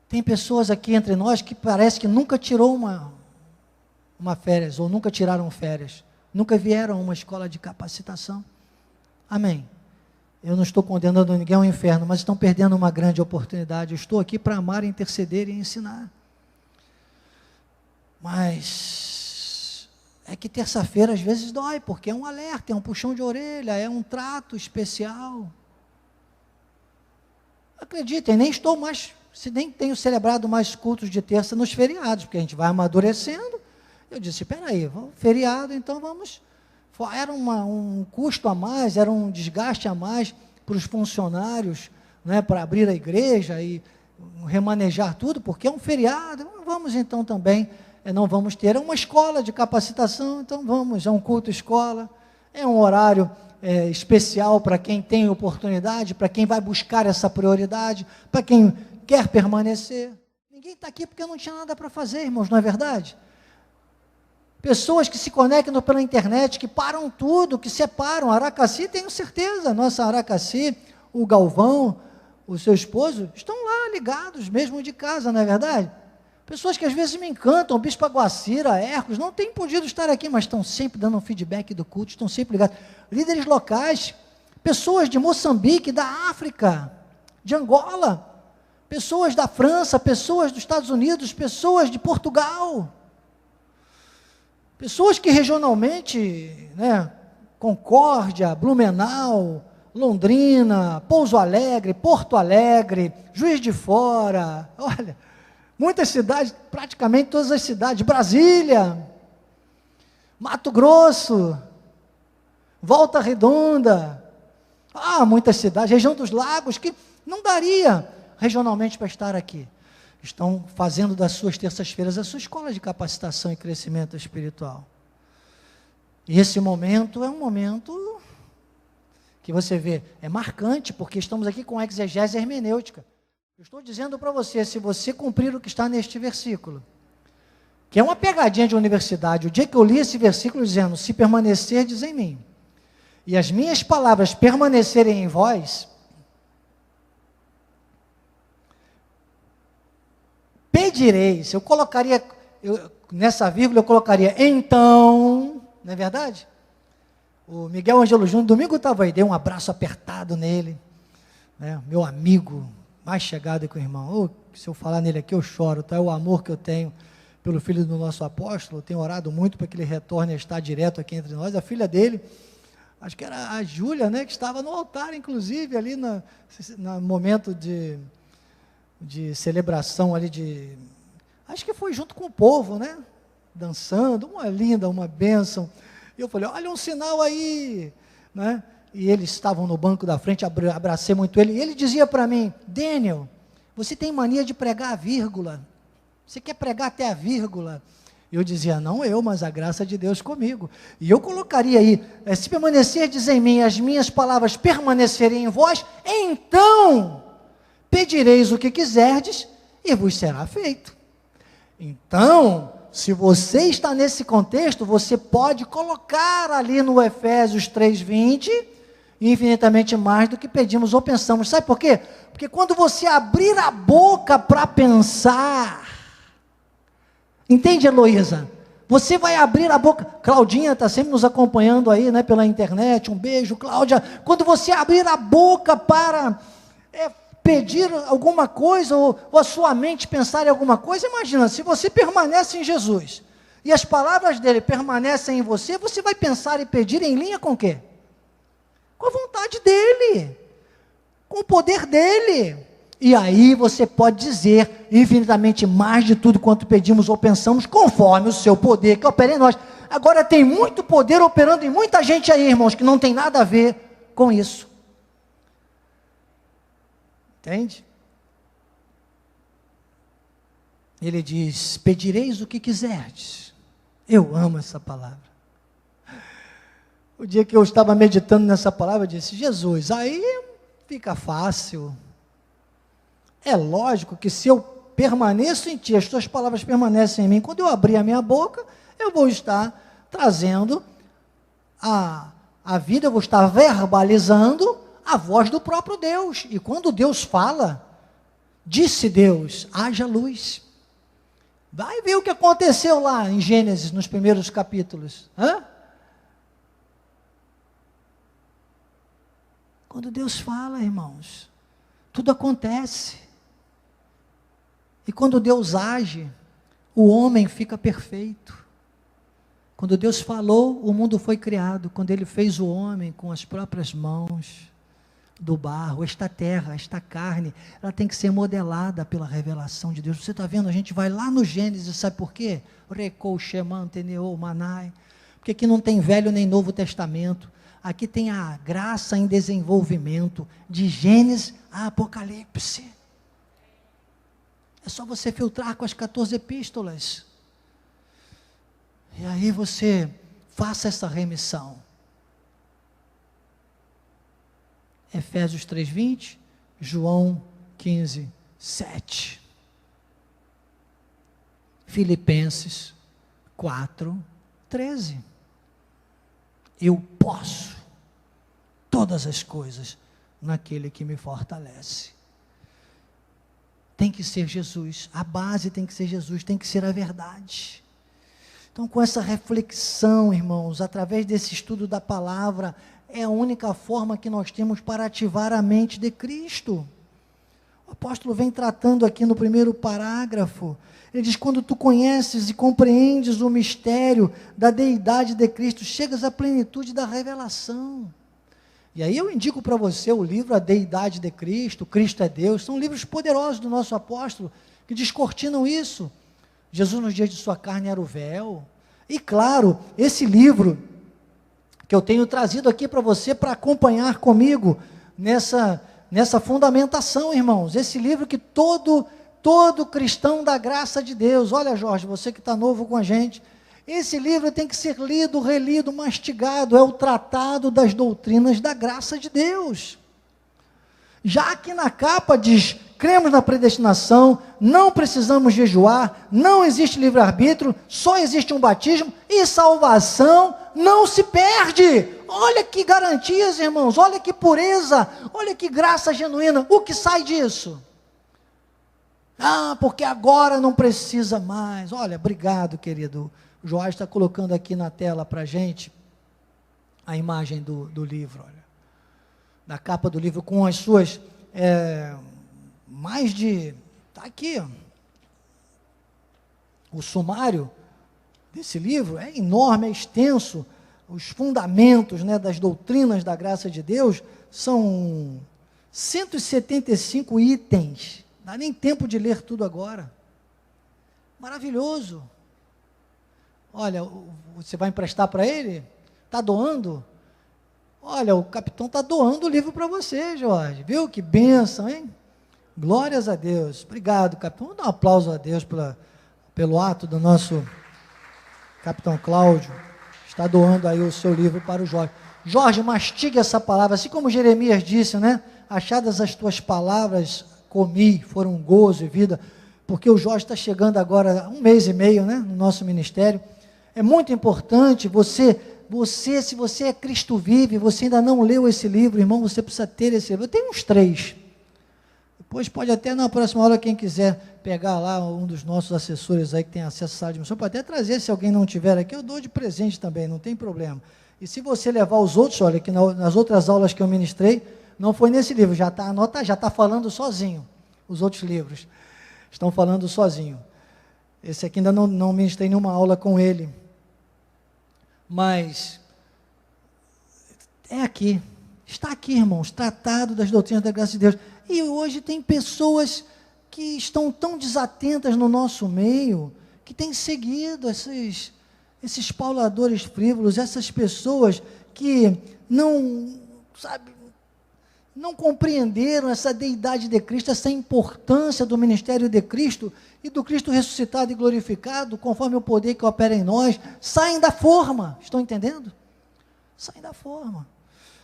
Tem pessoas aqui entre nós que parece que nunca tirou uma férias, ou nunca tiraram férias, nunca vieram a uma escola de capacitação. Amém. Eu não estou condenando ninguém ao inferno, mas estão perdendo uma grande oportunidade. Eu estou aqui para amar, interceder e ensinar. Mas é que terça-feira às vezes dói, porque é um alerta, é um puxão de orelha, é um trato especial. Acreditem, nem estou mais... Se nem tenho celebrado mais cultos de terça nos feriados, porque a gente vai amadurecendo. Eu disse, espera aí, feriado, então vamos... Era um custo a mais, era um desgaste a mais para os funcionários, né, para abrir a igreja e remanejar tudo, porque é um feriado. Vamos então também, não vamos ter, é uma escola de capacitação, então vamos, é um culto escola, é um horário especial para quem tem oportunidade, para quem vai buscar essa prioridade, para quem quer permanecer. Ninguém está aqui porque não tinha nada para fazer, irmãos, não é verdade? Pessoas que se conectam pela internet, que param tudo, que separam. Aracaci, tenho certeza, nossa Aracaci, o Galvão, o seu esposo, estão lá ligados, mesmo de casa, não é verdade? Pessoas que às vezes me encantam, Bispo Aguacira, Hercos, não têm podido estar aqui, mas estão sempre dando um feedback do culto, estão sempre ligados. Líderes locais, pessoas de Moçambique, da África, de Angola, pessoas da França, pessoas dos Estados Unidos, pessoas de Portugal, pessoas que regionalmente, né, Concórdia, Blumenau, Londrina, Pouso Alegre, Porto Alegre, Juiz de Fora, olha, muitas cidades, praticamente todas as cidades, Brasília, Mato Grosso, Volta Redonda, muitas cidades, região dos lagos, que não daria regionalmente para estar aqui, estão fazendo das suas terças-feiras a sua escola de capacitação e crescimento espiritual. E esse momento é um momento que você vê, é marcante, porque estamos aqui com exegese hermenêutica. Eu estou dizendo para você, se você cumprir o que está neste versículo, que é uma pegadinha de universidade, o dia que eu li esse versículo dizendo, se permanecerdes em mim, e as minhas palavras permanecerem em vós, pedireis, nessa vírgula eu colocaria, então, não é verdade? O Miguel Ângelo Júnior, domingo eu estava aí, dei um abraço apertado nele, né, meu amigo, mais chegado que o irmão, se eu falar nele aqui eu choro, tá? É o amor que eu tenho pelo filho do nosso apóstolo, eu tenho orado muito para que ele retorne a estar direto aqui entre nós, a filha dele, acho que era a Júlia, né, que estava no altar, inclusive, ali no momento de celebração ali acho que foi junto com o povo, né, dançando, uma linda, uma bênção, e eu falei, olha um sinal aí, né, e eles estavam no banco da frente, abracei muito ele, e ele dizia para mim, Daniel, você tem mania de pregar a vírgula, você quer pregar até a vírgula? Eu dizia, não eu, mas a graça de Deus comigo, e eu colocaria aí, se permanecerdes em mim, as minhas palavras permanecerem em vós, então, pedireis o que quiserdes, e vos será feito. Então, se você está nesse contexto, você pode colocar ali no Efésios 3:20, infinitamente mais do que pedimos ou pensamos. Sabe por quê? Porque quando você abrir a boca para pensar, entende, Heloísa? Você vai abrir a boca. Claudinha está sempre nos acompanhando aí, né, pela internet. Um beijo, Cláudia. Quando você abrir a boca para pedir alguma coisa, ou a sua mente pensar em alguma coisa, imagina, se você permanece em Jesus, e as palavras dele permanecem em você, você vai pensar e pedir em linha com o quê? Com a vontade dele, com o poder dele. E aí você pode dizer infinitamente mais de tudo quanto pedimos ou pensamos, conforme o seu poder que opera em nós. Agora tem muito poder operando em muita gente aí, irmãos, que não tem nada a ver com isso. Entende? Ele diz: pedireis o que quiserdes. Eu amo essa palavra. O dia que eu estava meditando nessa palavra, eu disse: Jesus, aí fica fácil. É lógico que se eu permaneço em ti, as tuas palavras permanecem em mim, quando eu abrir a minha boca, eu vou estar trazendo a vida, eu vou estar verbalizando a voz do próprio Deus. E quando Deus fala, disse Deus, haja luz. Vai ver o que aconteceu lá em Gênesis, nos primeiros capítulos. Quando Deus fala, irmãos, tudo acontece. E quando Deus age, o homem fica perfeito. Quando Deus falou, o mundo foi criado. Quando Ele fez o homem com as próprias mãos, do barro, esta terra, esta carne, ela tem que ser modelada pela revelação de Deus. Você está vendo? A gente vai lá no Gênesis, sabe por quê? Recou, Sheman, Teneu, Manai. Porque aqui não tem Velho nem Novo Testamento. Aqui tem a graça em desenvolvimento, de Gênesis a Apocalipse. É só você filtrar com as 14 epístolas. E aí você faça essa remissão. Efésios 3:20, João 15:7. Filipenses 4:13. Eu posso todas as coisas naquele que me fortalece. Tem que ser Jesus, a base tem que ser Jesus, tem que ser a verdade. Então, com essa reflexão, irmãos, através desse estudo da palavra, é a única forma que nós temos para ativar a mente de Cristo. O apóstolo vem tratando aqui no primeiro parágrafo, ele diz: quando tu conheces e compreendes o mistério da deidade de Cristo, chegas à plenitude da revelação. E aí eu indico para você o livro A Deidade de Cristo, Cristo é Deus, são livros poderosos do nosso apóstolo, que descortinam isso. Jesus nos dias de sua carne era o véu. E claro, esse livro que eu tenho trazido aqui para você, para acompanhar comigo nessa fundamentação, irmãos, esse livro que todo cristão da graça de Deus, olha, Jorge, você que está novo com a gente, esse livro tem que ser lido, relido, mastigado, é o tratado das doutrinas da graça de Deus. Já que na capa diz, cremos na predestinação, não precisamos jejuar, não existe livre-arbítrio, só existe um batismo, e salvação não se perde. Olha que garantias, irmãos, olha que pureza, olha que graça genuína. O que sai disso? Porque agora não precisa mais. Olha, obrigado, querido. O Joás está colocando aqui na tela para a gente a imagem do livro, olha, da capa do livro, com as suas, está aqui, ó, o sumário desse livro é enorme, é extenso, os fundamentos, né, das doutrinas da graça de Deus, são 175 itens, não dá nem tempo de ler tudo agora, maravilhoso. Olha, você vai emprestar para ele? Está doando? Olha, o capitão está doando o livro para você, Jorge. Viu que bênção, hein? Glórias a Deus. Obrigado, capitão. Vamos dar um aplauso a Deus pelo ato do nosso capitão Cláudio. Está doando aí o seu livro para o Jorge. Jorge, mastigue essa palavra. Assim como Jeremias disse, né? Achadas as tuas palavras, comi, foram gozo e vida. porque o Jorge está chegando agora há 1 mês e meio, né, no nosso ministério. É muito importante você, se você é Cristo Vive, você ainda não leu esse livro, irmão, você precisa ter esse livro. Eu tenho uns 3. Depois pode até na próxima aula, quem quiser pegar lá um dos nossos assessores aí que tem acesso à sala de missão, pode até trazer, se alguém não tiver aqui, eu dou de presente também, não tem problema. E se você levar os outros, olha, que nas outras aulas que eu ministrei, não foi nesse livro, já está anota, já está falando sozinho, os outros livros estão falando sozinho. Esse aqui ainda não ministrei nenhuma aula com ele, mas é aqui, está aqui, irmãos, Tratado das Doutrinas da Graça de Deus. E hoje tem pessoas que estão tão desatentas no nosso meio, que têm seguido esses pauladores frívolos, essas pessoas que não compreenderam essa deidade de Cristo, essa importância do ministério de Cristo e do Cristo ressuscitado e glorificado, conforme o poder que opera em nós, saem da forma, estão entendendo? Saem da forma.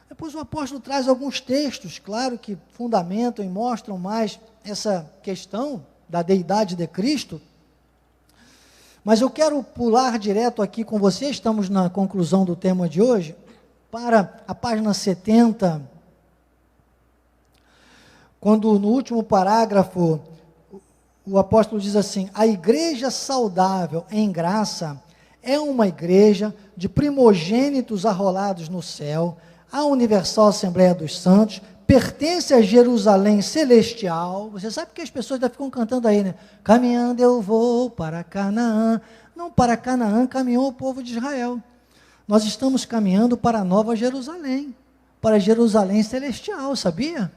Depois o apóstolo traz alguns textos, claro, que fundamentam e mostram mais essa questão da deidade de Cristo, mas eu quero pular direto aqui com você, estamos na conclusão do tema de hoje, para a página 70, quando no último parágrafo, o apóstolo diz assim: a igreja saudável em graça é uma igreja de primogênitos arrolados no céu, a Universal Assembleia dos Santos, pertence a Jerusalém Celestial. Você sabe que as pessoas ainda ficam cantando aí, né? Caminhando eu vou para Canaã. Não, para Canaã caminhou o povo de Israel. Nós estamos caminhando para a Nova Jerusalém, para Jerusalém Celestial, sabia?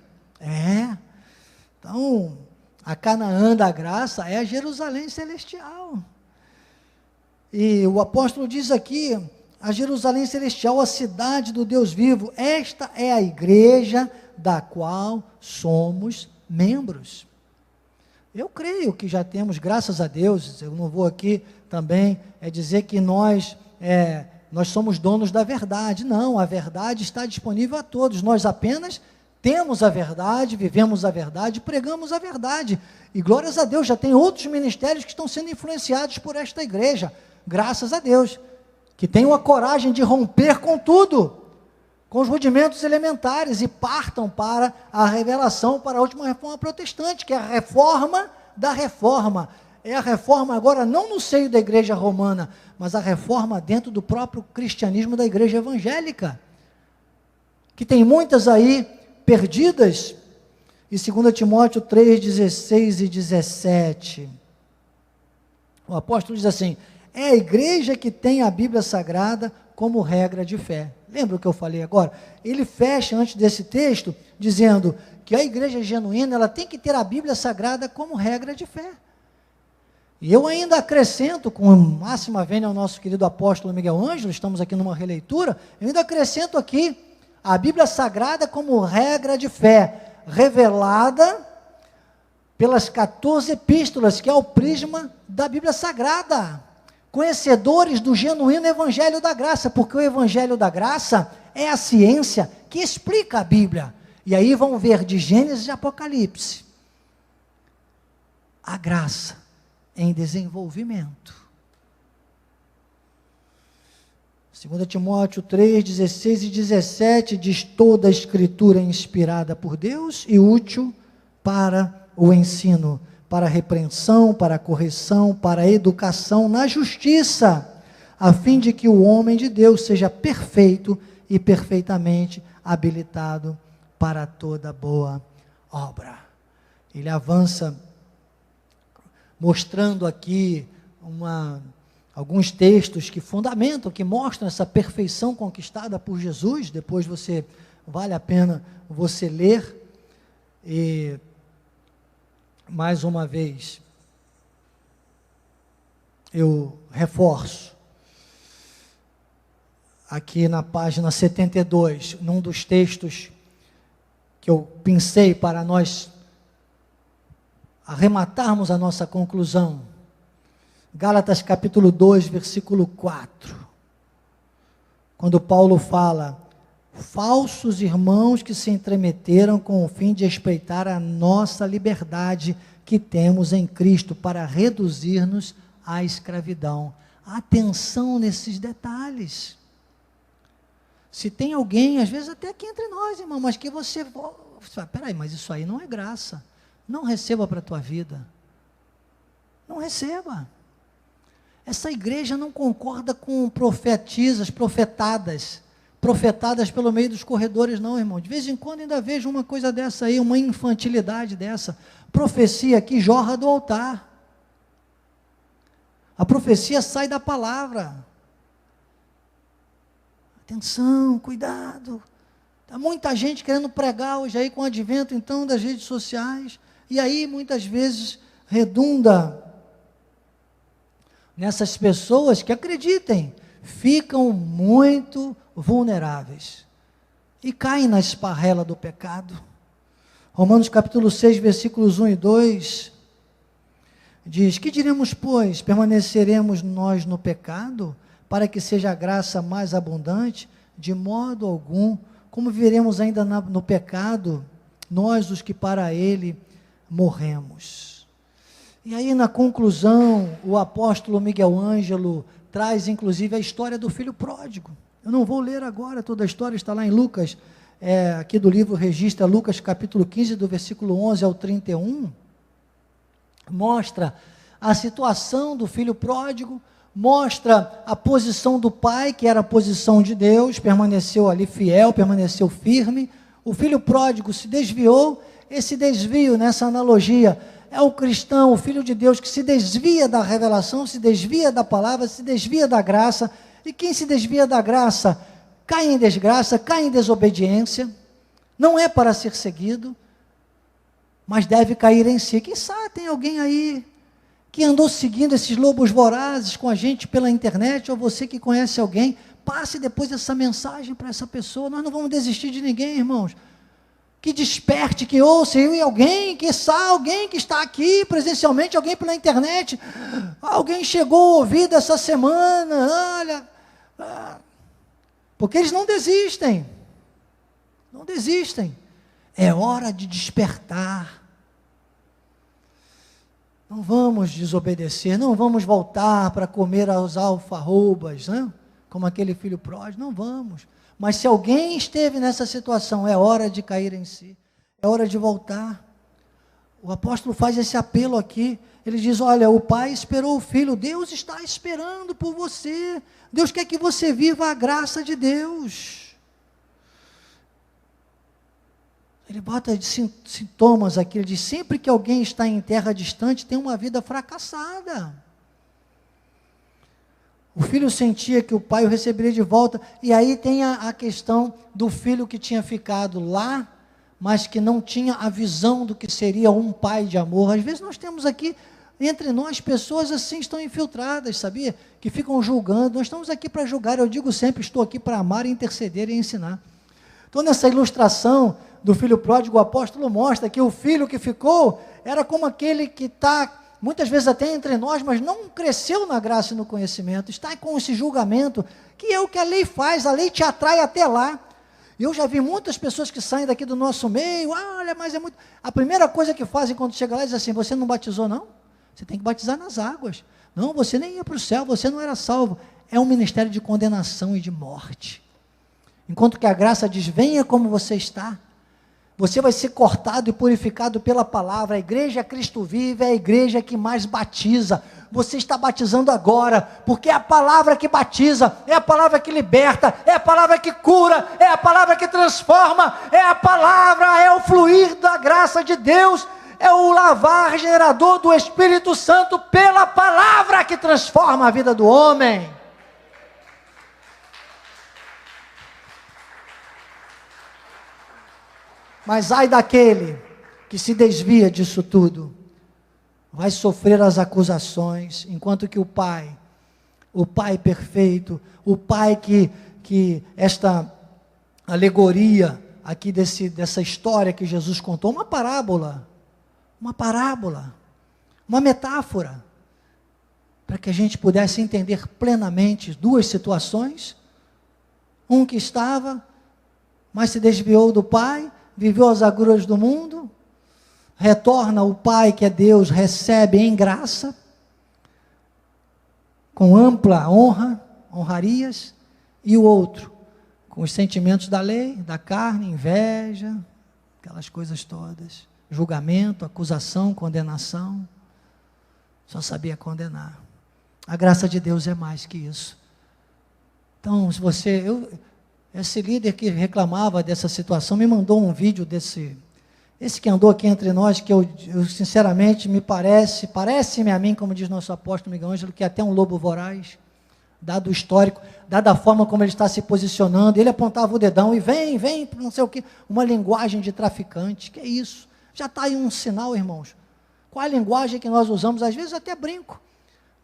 Então, a Canaã da graça é a Jerusalém Celestial. E o apóstolo diz aqui, a Jerusalém Celestial, a cidade do Deus vivo, esta é a igreja da qual somos membros. Eu creio que já temos, graças a Deus, eu não vou aqui também dizer que nós somos donos da verdade. Não, a verdade está disponível a todos, nós apenas temos a verdade, vivemos a verdade, pregamos a verdade, e glórias a Deus, já tem outros ministérios que estão sendo influenciados por esta igreja, graças a Deus, que tenham a coragem de romper com tudo, com os rudimentos elementares, e partam para a revelação, para a última reforma protestante, que é a reforma da reforma. É a reforma agora não no seio da igreja romana, mas a reforma dentro do próprio cristianismo da igreja evangélica, que tem muitas aí perdidas. E 2 Timóteo 3, 16 e 17, o apóstolo diz assim: é a igreja que tem a Bíblia Sagrada como regra de fé. Lembra o que eu falei agora? Ele fecha antes desse texto, dizendo que a igreja genuína, ela tem que ter a Bíblia Sagrada como regra de fé. E eu ainda acrescento, com máxima vênia ao nosso querido apóstolo Miguel Ângelo, estamos aqui numa releitura, eu ainda acrescento aqui a Bíblia Sagrada como regra de fé, revelada pelas 14 epístolas, que é o prisma da Bíblia Sagrada, conhecedores do genuíno Evangelho da Graça, porque o Evangelho da Graça é a ciência que explica a Bíblia, e aí vão ver de Gênesis e Apocalipse, a graça em desenvolvimento. 2 Timóteo 3, 16 e 17 diz: toda a escritura é inspirada por Deus e útil para o ensino, para a repreensão, para a correção, para a educação na justiça, a fim de que o homem de Deus seja perfeito e perfeitamente habilitado para toda boa obra. Ele avança mostrando aqui alguns textos que fundamentam, que mostram essa perfeição conquistada por Jesus. Depois vale a pena você ler. E mais uma vez eu reforço aqui na página 72, num dos textos que eu pensei para nós arrematarmos a nossa conclusão, Gálatas capítulo 2, versículo 4, quando Paulo fala: falsos irmãos que se entremeteram com o fim de espreitar a nossa liberdade, que temos em Cristo para reduzir-nos à escravidão. Atenção nesses detalhes. Se tem alguém, às vezes até aqui entre nós, irmão, mas que você fala, peraí, mas isso aí não é graça. Não receba para a tua vida. Não receba. Essa igreja não concorda com profetizas, profetadas pelo meio dos corredores, não, irmão. De vez em quando ainda vejo uma coisa dessa aí, uma infantilidade dessa. Profecia que jorra do altar. A profecia sai da palavra. Atenção, cuidado. Está muita gente querendo pregar hoje aí com o advento, então, das redes sociais. E aí, muitas vezes, redunda nessas pessoas que, acreditem, ficam muito vulneráveis e caem na esparrela do pecado. Romanos capítulo 6, versículos 1 e 2, diz, que diremos, pois, permaneceremos nós no pecado, para que seja a graça mais abundante? De modo algum. Como viveremos ainda no pecado, nós os que para ele morremos? E aí na conclusão, o apóstolo Miguel Ângelo traz inclusive a história do filho pródigo. Eu não vou ler agora toda a história, está lá em Lucas, aqui do livro registra Lucas capítulo 15, do versículo 11 ao 31, mostra a situação do filho pródigo, mostra a posição do pai, que era a posição de Deus, permaneceu ali fiel, permaneceu firme. O filho pródigo se desviou. Esse desvio, nessa analogia, é o cristão, o filho de Deus, que se desvia da revelação, se desvia da palavra, se desvia da graça. E quem se desvia da graça, cai em desgraça, cai em desobediência, não é para ser seguido, mas deve cair em si. Quem sabe tem alguém aí que andou seguindo esses lobos vorazes com a gente pela internet, ou você que conhece alguém, passe depois essa mensagem para essa pessoa. Nós não vamos desistir de ninguém, irmãos. Que desperte, que ouça, e alguém, que alguém que está aqui presencialmente, alguém pela internet, alguém chegou a ouvir essa semana, olha, porque eles não desistem, é hora de despertar. Não vamos desobedecer, não vamos voltar para comer as alfarrobas, né? Como aquele filho pródigo, não vamos. Mas se alguém esteve nessa situação, é hora de cair em si, é hora de voltar. O apóstolo faz esse apelo aqui, ele diz, olha, o pai esperou o filho, Deus está esperando por você, Deus quer que você viva a graça de Deus. Ele bota sintomas aqui, ele diz, sempre que alguém está em terra distante, tem uma vida fracassada. O filho sentia que o pai o receberia de volta, e aí tem a questão do filho que tinha ficado lá, mas que não tinha a visão do que seria um pai de amor. Às vezes nós temos aqui, entre nós, pessoas assim, estão infiltradas, sabia? Que ficam julgando. Nós estamos aqui para julgar, eu digo sempre, estou aqui para amar, interceder e ensinar. Então nessa ilustração do filho pródigo, o apóstolo mostra que o filho que ficou, era como aquele que está, muitas vezes até entre nós, mas não cresceu na graça e no conhecimento, está com esse julgamento, que é o que a lei faz, a lei te atrai até lá. Eu já vi muitas pessoas que saem daqui do nosso meio, olha, mas é muito... A primeira coisa que fazem quando chega lá, diz assim, você não batizou não? Você tem que batizar nas águas. Não, você nem ia para o céu, você não era salvo. É um ministério de condenação e de morte. Enquanto que a graça diz, venha como você está. Você vai ser cortado e purificado pela palavra. A igreja Cristo Vive é a igreja que mais batiza. Você está batizando agora, porque é a palavra que batiza, é a palavra que liberta, é a palavra que cura, é a palavra que transforma, é a palavra, é o fluir da graça de Deus, é o lavar gerador do Espírito Santo pela palavra que transforma a vida do homem. Mas ai daquele que se desvia disso tudo, vai sofrer as acusações, enquanto que o Pai perfeito, o Pai que esta alegoria aqui dessa história que Jesus contou, uma parábola, uma metáfora, para que a gente pudesse entender plenamente duas situações, um que estava, mas se desviou do Pai, viveu as agruras do mundo, retorna o Pai, que é Deus, recebe em graça, com ampla honra, honrarias, e o outro, com os sentimentos da lei, da carne, inveja, aquelas coisas todas, julgamento, acusação, condenação, só sabia condenar. A graça de Deus é mais que isso. Então, se esse líder que reclamava dessa situação me mandou um vídeo esse que andou aqui entre nós, que eu sinceramente parece-me a mim, como diz nosso apóstolo Miguel Ângelo, que é até um lobo voraz, dado o histórico, dada a forma como ele está se posicionando. Ele apontava o dedão e vem, não sei o quê, uma linguagem de traficante. Que é isso? Já está aí um sinal, irmãos. Qual a linguagem que nós usamos? Às vezes eu até brinco.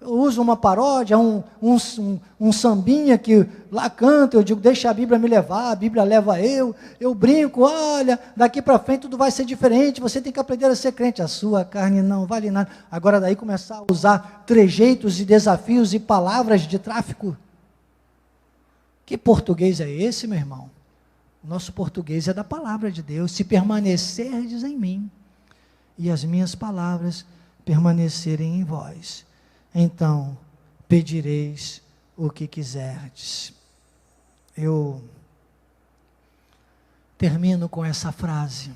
Eu uso uma paródia, um sambinha que lá canta, eu digo, deixa a Bíblia me levar, a Bíblia leva eu brinco, olha, daqui para frente tudo vai ser diferente, você tem que aprender a ser crente, a sua carne não vale nada. Agora daí começar a usar trejeitos e desafios e palavras de tráfico. Que português é esse, meu irmão? O nosso português é da palavra de Deus. Se permanecerdes em mim, e as minhas palavras permanecerem em vós, então pedireis o que quiserdes. Eu termino com essa frase: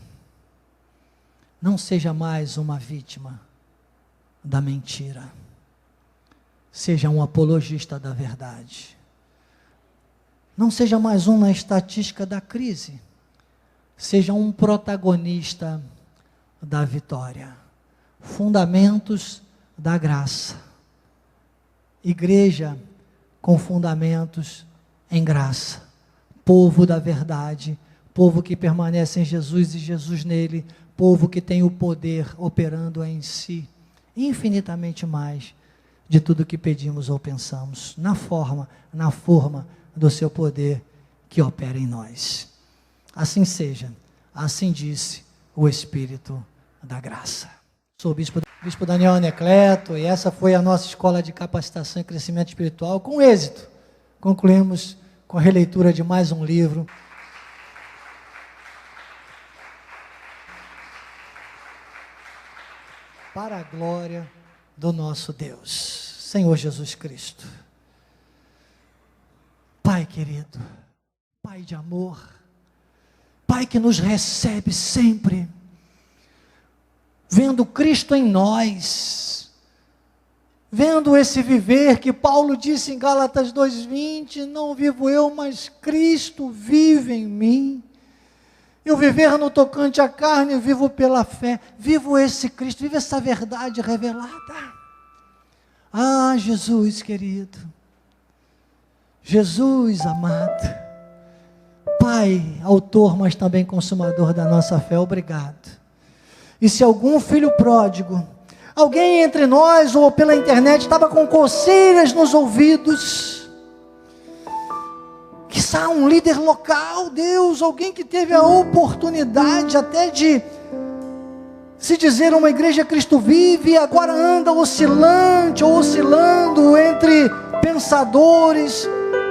não seja mais uma vítima da mentira, seja um apologista da verdade. Não seja mais um na estatística da crise, seja um protagonista da vitória. Fundamentos da graça. Igreja com fundamentos em graça, povo da verdade, povo que permanece em Jesus e Jesus nele, povo que tem o poder operando em si, infinitamente mais de tudo que pedimos ou pensamos, na forma do seu poder que opera em nós. Assim seja, assim disse o Espírito da graça. Sou o Bispo Daniel Anacleto, e essa foi a nossa escola de capacitação e crescimento espiritual. Com êxito, concluímos com a releitura de mais um livro. Para a glória do nosso Deus, Senhor Jesus Cristo. Pai querido, Pai de amor, Pai que nos recebe sempre, vendo Cristo em nós, vendo esse viver que Paulo disse em Gálatas 2:20, não vivo eu, mas Cristo vive em mim. Eu viver no tocante à carne, vivo pela fé, vivo esse Cristo, vivo essa verdade revelada. Ah, Jesus querido, Jesus amado, Pai, autor, mas também consumador da nossa fé, obrigado. E se algum filho pródigo, alguém entre nós ou pela internet estava com coceiras nos ouvidos, quiçá um líder local, Deus, alguém que teve a oportunidade até de se dizer uma igreja Cristo vive, e agora anda oscilante ou oscilando entre pensadores,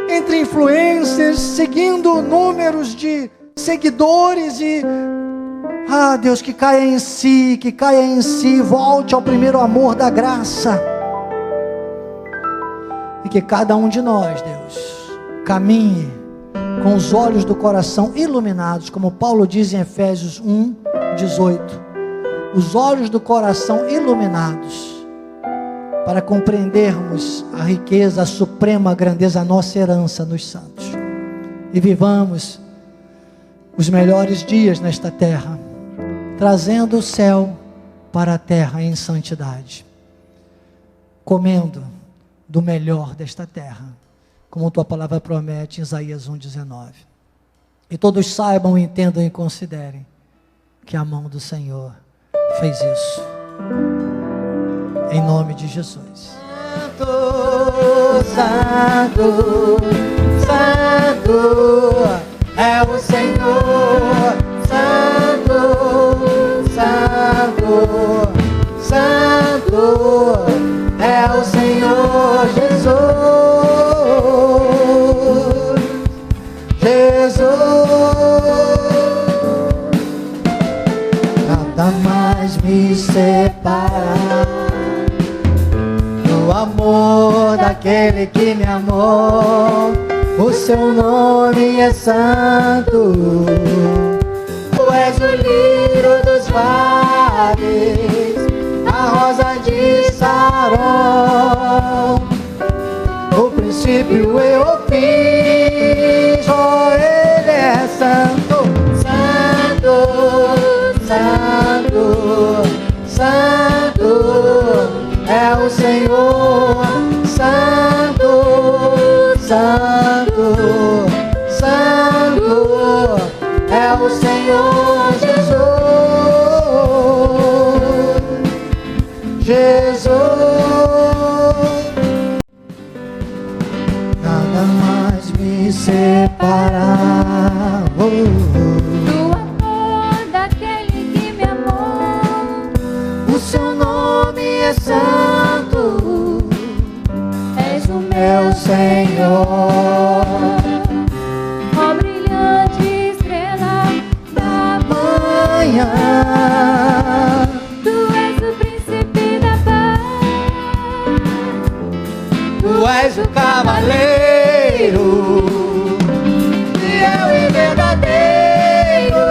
entre influencers, seguindo números de seguidores e... Ah, Deus, que caia em si, volte ao primeiro amor da graça. E que cada um de nós, Deus, caminhe com os olhos do coração iluminados, como Paulo diz em Efésios 1:18. Os olhos do coração iluminados, para compreendermos a riqueza, a suprema grandeza, a nossa herança nos santos. E vivamos os melhores dias nesta terra, trazendo o céu para a terra em santidade, comendo do melhor desta terra, como tua palavra promete em Isaías 1:19. E todos saibam, entendam e considerem que a mão do Senhor fez isso, em nome de Jesus. Santo, Santo é o Senhor, Santo, Santo, Santo é o Senhor Jesus, Jesus, nada mais me separar do amor daquele que me amou. O seu nome é santo, tu és o lírio dos vales, a rosa de Saron, o princípio e o fim, só ele é santo, santo, santo, santo é o Senhor, santo, santo, santo é o Senhor Jesus, Jesus. Nada mais me separar do amor daquele que me amou. O seu nome é santo, És o meu Senhor. ó brilhante estrela Da manhã, Tu és o príncipe da paz. tu és o cavaleiro, fiel e verdadeiro.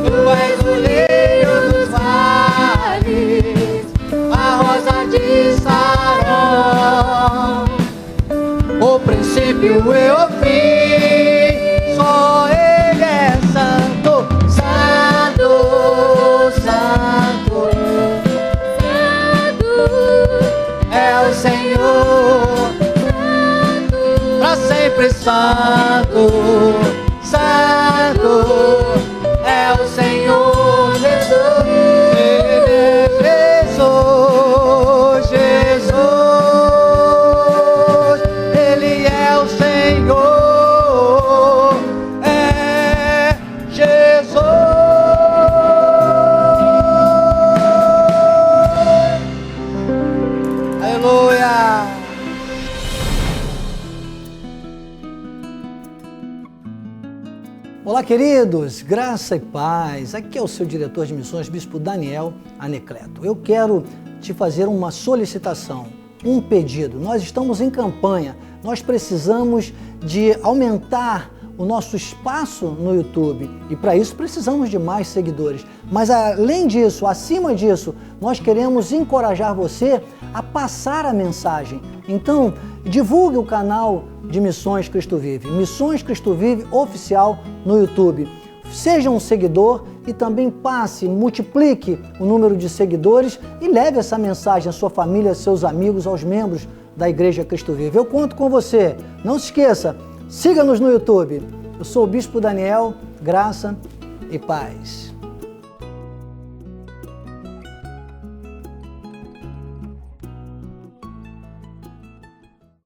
Tu és o lírio dos vales, a rosa de Saron, o princípio e o fim, só ele é santo, santo, santo, Santo, é o Senhor, para sempre santo, santo, é o Senhor Jesus, Jesus, Jesus, Ele é o Senhor, é Jesus. Aleluia. Olá, queridos, graça e paz. Aqui é o seu diretor de missões, Bispo Daniel Anecleto. Eu quero te fazer uma solicitação, um pedido. Nós estamos em campanha, nós precisamos de aumentar o nosso espaço no YouTube e para isso precisamos de mais seguidores. Mas além disso, acima disso, nós queremos encorajar você a passar a mensagem. Então, divulgue o canal de Missões Cristo Vive, Missões Cristo Vive Oficial no YouTube. Seja um seguidor e também passe, multiplique o número de seguidores e leve essa mensagem à sua família, aos seus amigos, aos membros da Igreja Cristo Vive. Eu conto com você. Não se esqueça, siga-nos no YouTube. Eu sou o Bispo Daniel, graça e paz.